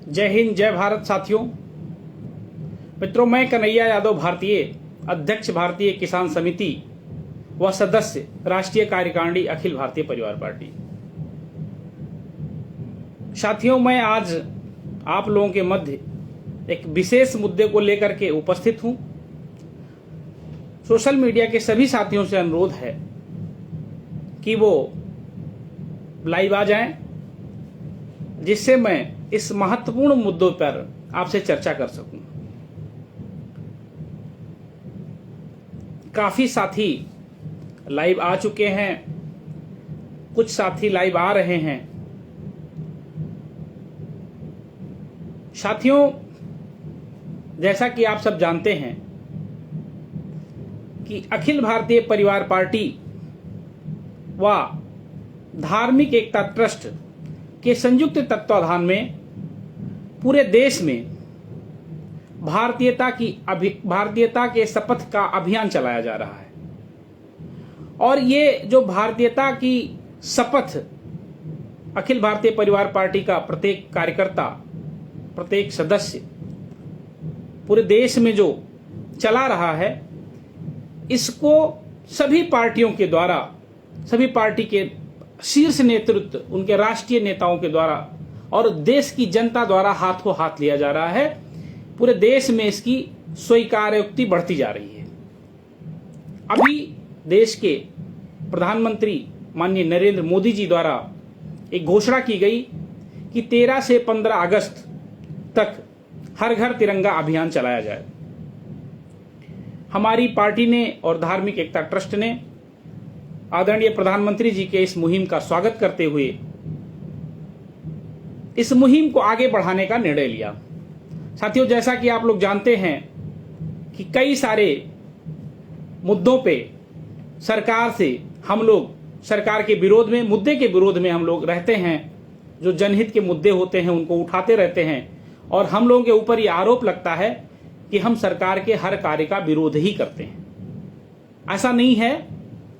जय हिंद, जय भारत साथियों। मित्रों, मैं कन्हैया यादव, भारतीय अध्यक्ष भारतीय किसान समिति व सदस्य राष्ट्रीय कार्यकारिणी अखिल भारतीय परिवार पार्टी। साथियों, मैं आज आप लोगों के मध्य एक विशेष मुद्दे को लेकर के उपस्थित हूं। सोशल मीडिया के सभी साथियों से अनुरोध है कि वो लाइव आ जाएं, जिससे मैं इस महत्वपूर्ण मुद्दों पर आपसे चर्चा कर सकूं। काफी साथी लाइव आ चुके हैं, कुछ साथी लाइव आ रहे हैं। साथियों, जैसा कि आप सब जानते हैं कि अखिल भारतीय परिवार पार्टी व धार्मिक एकता ट्रस्ट के संयुक्त तत्वाधान में पूरे देश में भारतीयता के शपथ का अभियान चलाया जा रहा है। और ये जो भारतीयता की शपथ अखिल भारतीय परिवार पार्टी का प्रत्येक कार्यकर्ता, प्रत्येक सदस्य पूरे देश में जो चला रहा है, इसको सभी पार्टियों के द्वारा, सभी पार्टी के शीर्ष नेतृत्व, उनके राष्ट्रीय नेताओं के द्वारा और देश की जनता द्वारा हाथों हाथ लिया जा रहा है। पूरे देश में इसकी स्वीकारोक्ति बढ़ती जा रही है। अभी देश के प्रधानमंत्री माननीय नरेंद्र मोदी जी द्वारा एक घोषणा की गई कि 13 से 15 अगस्त तक हर घर तिरंगा अभियान चलाया जाए। हमारी पार्टी ने और धार्मिक एकता ट्रस्ट ने आदरणीय प्रधानमंत्री जी के इस मुहिम का स्वागत करते हुए इस मुहिम को आगे बढ़ाने का निर्णय लिया। साथियों, जैसा कि आप लोग जानते हैं कि कई सारे मुद्दों पे सरकार से हम लोग, सरकार के विरोध में, मुद्दे के विरोध में हम लोग रहते हैं। जो जनहित के मुद्दे होते हैं उनको उठाते रहते हैं और हम लोगों के ऊपर ये आरोप लगता है कि हम सरकार के हर कार्य का विरोध ही करते हैं। ऐसा नहीं है,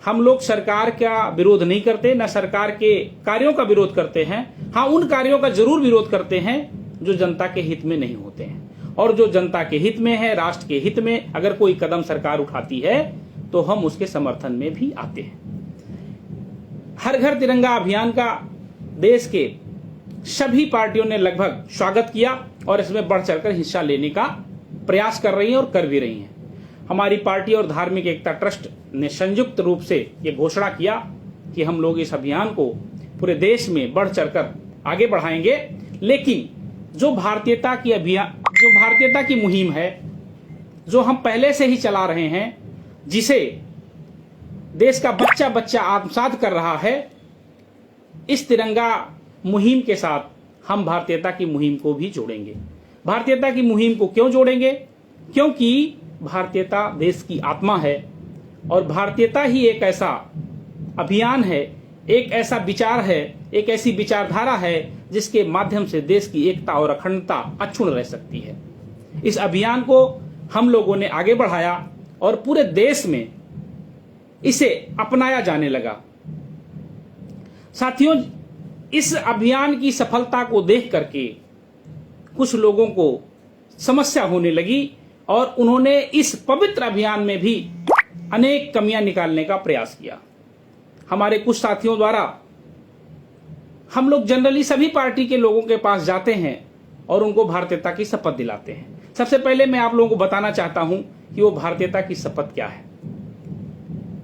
हम लोग सरकार का विरोध नहीं करते, न सरकार के कार्यों का विरोध करते हैं। हाँ, उन कार्यों का जरूर विरोध करते हैं जो जनता के हित में नहीं होते हैं, और जो जनता के हित में है, राष्ट्र के हित में अगर कोई कदम सरकार उठाती है तो हम उसके समर्थन में भी आते हैं। हर घर तिरंगा अभियान का देश के सभी पार्टियों ने लगभग स्वागत किया और इसमें बढ़ चढ़कर हिस्सा लेने का प्रयास कर रही हैं और कर भी रही हैं। हमारी पार्टी और धार्मिक एकता ट्रस्ट ने संयुक्त रूप से ये घोषणा किया कि हम लोग इस अभियान को पूरे देश में बढ़ चढ़कर आगे बढ़ाएंगे। लेकिन जो भारतीयता की मुहिम है, जो हम पहले से ही चला रहे हैं, जिसे देश का बच्चा बच्चा आत्मसात कर रहा है, इस तिरंगा मुहिम के साथ हम भारतीयता की मुहिम को भी जोड़ेंगे। भारतीयता की मुहिम को क्यों जोड़ेंगे? क्योंकि भारतीयता देश की आत्मा है और भारतीयता ही एक ऐसा अभियान है, एक ऐसा विचार है, एक ऐसी विचारधारा है जिसके माध्यम से देश की एकता और अखंडता अक्षुण्ण रह सकती है। इस अभियान को हम लोगों ने आगे बढ़ाया और पूरे देश में इसे अपनाया जाने लगा। साथियों, इस अभियान की सफलता को देख करके कुछ लोगों को समस्या होने लगी और उन्होंने इस पवित्र अभियान में भी अनेक कमियां निकालने का प्रयास किया। हमारे कुछ साथियों द्वारा हम लोग जनरली सभी पार्टी के लोगों के पास जाते हैं और उनको भारतीयता की शपथ दिलाते हैं। सबसे पहले मैं आप लोगों को बताना चाहता हूं कि वो भारतीयता की शपथ क्या है।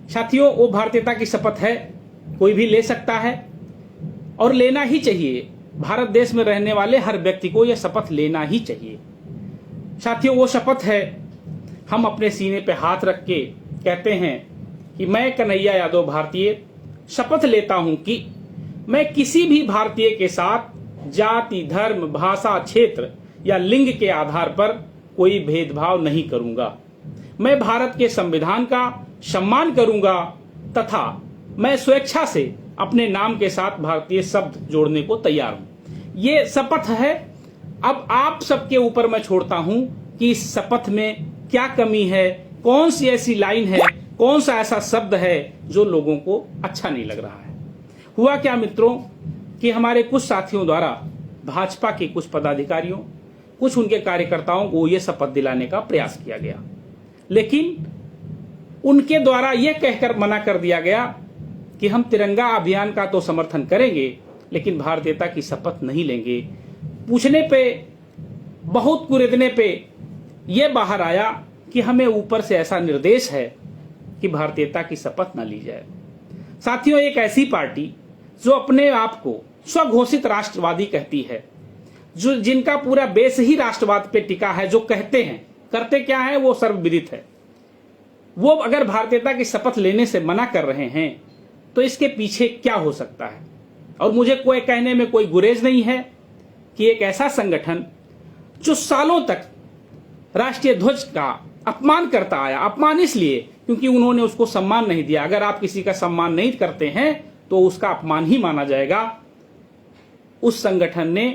साथियों, वो भारतीयता की शपथ है, कोई भी ले सकता है और लेना ही चाहिए। भारत देश में रहने वाले हर व्यक्ति को यह शपथ लेना ही चाहिए। साथियों, वो शपथ है, हम अपने सीने पे हाथ रख के कहते हैं कि मैं कन्हैया यादव, भारतीय शपथ लेता हूं कि मैं किसी भी भारतीय के साथ जाति, धर्म, भाषा, क्षेत्र या लिंग के आधार पर कोई भेदभाव नहीं करूंगा। मैं भारत के संविधान का सम्मान करूंगा तथा मैं स्वेच्छा से अपने नाम के साथ भारतीय शब्द जोड़ने को तैयार हूं। ये शपथ है। अब आप सबके ऊपर मैं छोड़ता हूं कि इस शपथ में क्या कमी है, कौन सी ऐसी लाइन है, कौन सा ऐसा शब्द है जो लोगों को अच्छा नहीं लग रहा है। हुआ क्या मित्रों कि हमारे कुछ साथियों द्वारा भाजपा के कुछ पदाधिकारियों, कुछ उनके कार्यकर्ताओं को यह शपथ दिलाने का प्रयास किया गया, लेकिन उनके द्वारा यह कहकर मना कर दिया गया कि हम तिरंगा अभियान का तो समर्थन करेंगे, लेकिन भारतीयता की शपथ नहीं लेंगे। पूछने पे, बहुत कुरेदने पे यह बाहर आया कि हमें ऊपर से ऐसा निर्देश है कि भारतीयता की शपथ न ली जाए। साथियों, एक ऐसी पार्टी जो अपने आप को स्वघोषित राष्ट्रवादी कहती है, जो जिनका पूरा बेस ही राष्ट्रवाद पे टिका है, जो कहते हैं, करते क्या है वो सर्वविदित है, वो अगर भारतीयता की शपथ लेने से मना कर रहे हैं तो इसके पीछे क्या हो सकता है। और मुझे कोई कहने में कोई गुरेज नहीं है कि एक ऐसा संगठन जो सालों तक राष्ट्रीय ध्वज का अपमान करता आया, अपमान इसलिए क्योंकि उन्होंने उसको सम्मान नहीं दिया। अगर आप किसी का सम्मान नहीं करते हैं तो उसका अपमान ही माना जाएगा। उस संगठन ने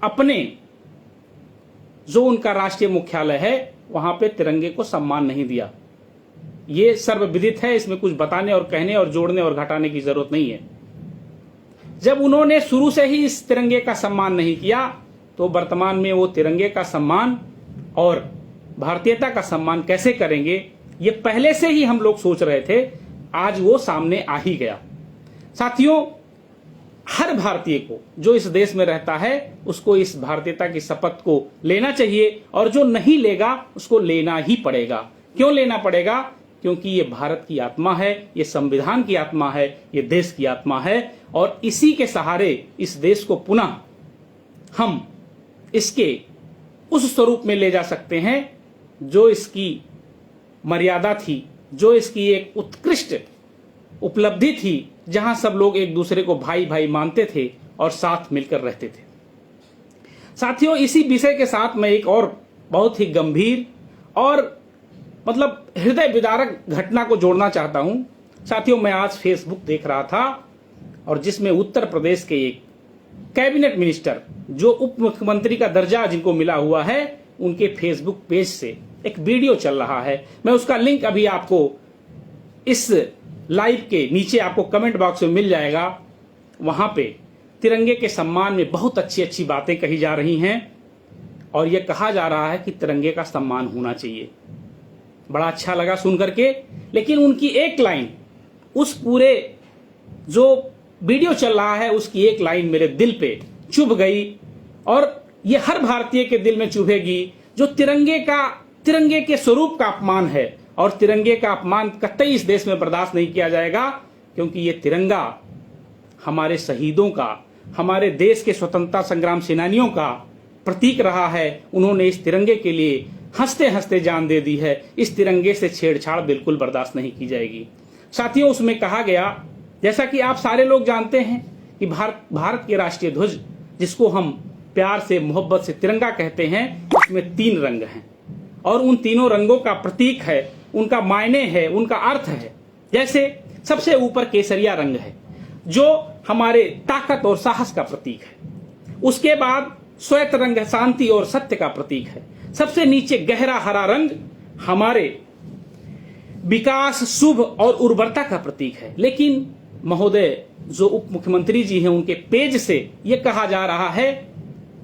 अपने जो उनका राष्ट्रीय मुख्यालय है वहां पे तिरंगे को सम्मान नहीं दिया। ये सर्वविदित है, इसमें कुछ बताने और कहने और जोड़ने और घटाने की जरूरत नहीं है। जब उन्होंने शुरू से ही इस तिरंगे का सम्मान नहीं किया तो वर्तमान में वो तिरंगे का सम्मान और भारतीयता का सम्मान कैसे करेंगे, ये पहले से ही हम लोग सोच रहे थे। आज वो सामने आ ही गया। साथियों, हर भारतीय को जो इस देश में रहता है उसको इस भारतीयता की शपथ को लेना चाहिए, और जो नहीं लेगा उसको लेना ही पड़ेगा। क्यों लेना पड़ेगा? क्योंकि ये भारत की आत्मा है, ये संविधान की आत्मा है, ये देश की आत्मा है, और इसी के सहारे इस देश को पुनः हम इसके उस स्वरूप में ले जा सकते हैं जो इसकी मर्यादा थी, जो इसकी एक उत्कृष्ट उपलब्धि थी, जहां सब लोग एक दूसरे को भाई भाई मानते थे और साथ मिलकर रहते थे। साथियों, इसी विषय के साथ मैं एक और बहुत ही गंभीर और मतलब हृदय विदारक घटना को जोड़ना चाहता हूं। साथियों, मैं आज फेसबुक देख रहा था और जिसमें उत्तर प्रदेश के एक कैबिनेट मिनिस्टर जो उप मुख्यमंत्री का दर्जा जिनको मिला हुआ है, उनके फेसबुक पेज से एक वीडियो चल रहा है। मैं उसका लिंक अभी आपको इस लाइव के नीचे आपको कमेंट बॉक्स में मिल जाएगा। वहां पे तिरंगे के सम्मान में बहुत अच्छी अच्छी बातें कही जा रही हैं और यह कहा जा रहा है कि तिरंगे का सम्मान होना चाहिए। बड़ा अच्छा लगा सुन करके, लेकिन उनकी एक लाइन, उस पूरे जो वीडियो चल रहा है उसकी एक लाइन मेरे दिल पे चुभ गई, और ये हर भारतीय के दिल में चुभेगी। जो तिरंगे के स्वरूप का अपमान है, और तिरंगे का अपमान कतई इस देश में बर्दाश्त नहीं किया जाएगा, क्योंकि ये तिरंगा हमारे शहीदों का, हमारे देश के स्वतंत्रता संग्राम सेनानियों का प्रतीक रहा है। उन्होंने इस तिरंगे के लिए हंसते हंसते जान दे दी है। इस तिरंगे से छेड़छाड़ बिल्कुल बर्दाश्त नहीं की जाएगी। साथियों, उसमें कहा गया, जैसा कि आप सारे लोग जानते हैं कि भारत के राष्ट्रीय ध्वज, जिसको हम प्यार से मोहब्बत से तिरंगा कहते हैं, उसमें 3 रंग हैं और उन तीनों रंगों का प्रतीक है, उनका मायने है, उनका अर्थ है। जैसे सबसे ऊपर केसरिया रंग है जो हमारे ताकत और साहस का प्रतीक है। उसके बाद श्वेत रंग शांति और सत्य का प्रतीक है। सबसे नीचे गहरा हरा रंग हमारे विकास, शुभ और उर्वरता का प्रतीक है। लेकिन महोदय, जो उप मुख्यमंत्री जी हैं, उनके पेज से यह कहा जा रहा है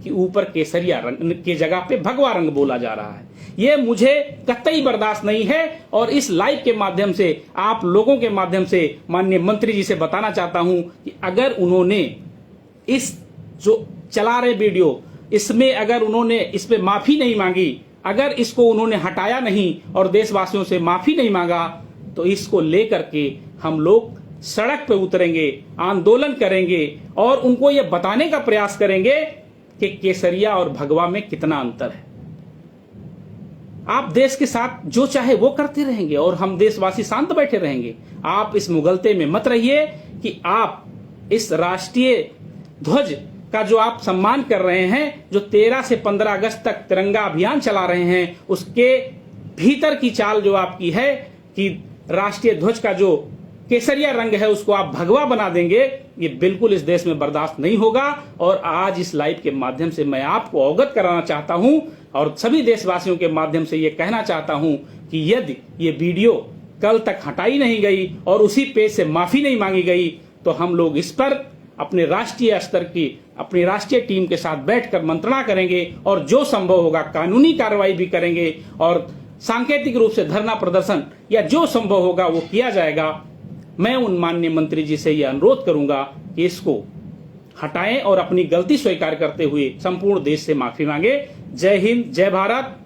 कि ऊपर केसरिया रंग के जगह पे भगवा रंग बोला जा रहा है। ये मुझे कतई बर्दाश्त नहीं है, और इस लाइव के माध्यम से आप लोगों के माध्यम से माननीय मंत्री जी से बताना चाहता हूं कि अगर उन्होंने इस जो चला रहे वीडियो, इसमें अगर उन्होंने इस पे माफी नहीं मांगी, अगर इसको उन्होंने हटाया नहीं और देशवासियों से माफी नहीं मांगा, तो इसको लेकर के हम लोग सड़क पे उतरेंगे, आंदोलन करेंगे और उनको ये बताने का प्रयास करेंगे कि केसरिया और भगवा में कितना अंतर है। आप देश के साथ जो चाहे वो करते रहेंगे और हम देशवासी शांत बैठे रहेंगे। आप इस मुगलते में मत रहिए कि आप इस राष्ट्रीय ध्वज का जो आप सम्मान कर रहे हैं, जो 13 से 15 अगस्त तक तिरंगा अभियान चला रहे हैं, उसके भीतर की चाल जो आपकी है कि राष्ट्रीय ध्वज का जो केसरिया रंग है उसको आप भगवा बना देंगे, ये बिल्कुल इस देश में बर्दाश्त नहीं होगा। और आज इस लाइव के माध्यम से मैं आपको अवगत कराना चाहता हूं और सभी देशवासियों के माध्यम से ये कहना चाहता हूं कि यदि ये वीडियो कल तक हटाई नहीं गई और उसी पेज से माफी नहीं मांगी गई, तो हम लोग इस पर अपने राष्ट्रीय स्तर की अपनी राष्ट्रीय टीम के साथ बैठकर मंत्रणा करेंगे और जो संभव होगा कानूनी कार्रवाई भी करेंगे और सांकेतिक रूप से धरना प्रदर्शन या जो संभव होगा वो किया जाएगा। मैं उन माननीय मंत्री जी से यह अनुरोध करूंगा कि इसको हटाएं और अपनी गलती स्वीकार करते हुए संपूर्ण देश से माफी मांगे। जय हिंद, जय भारत।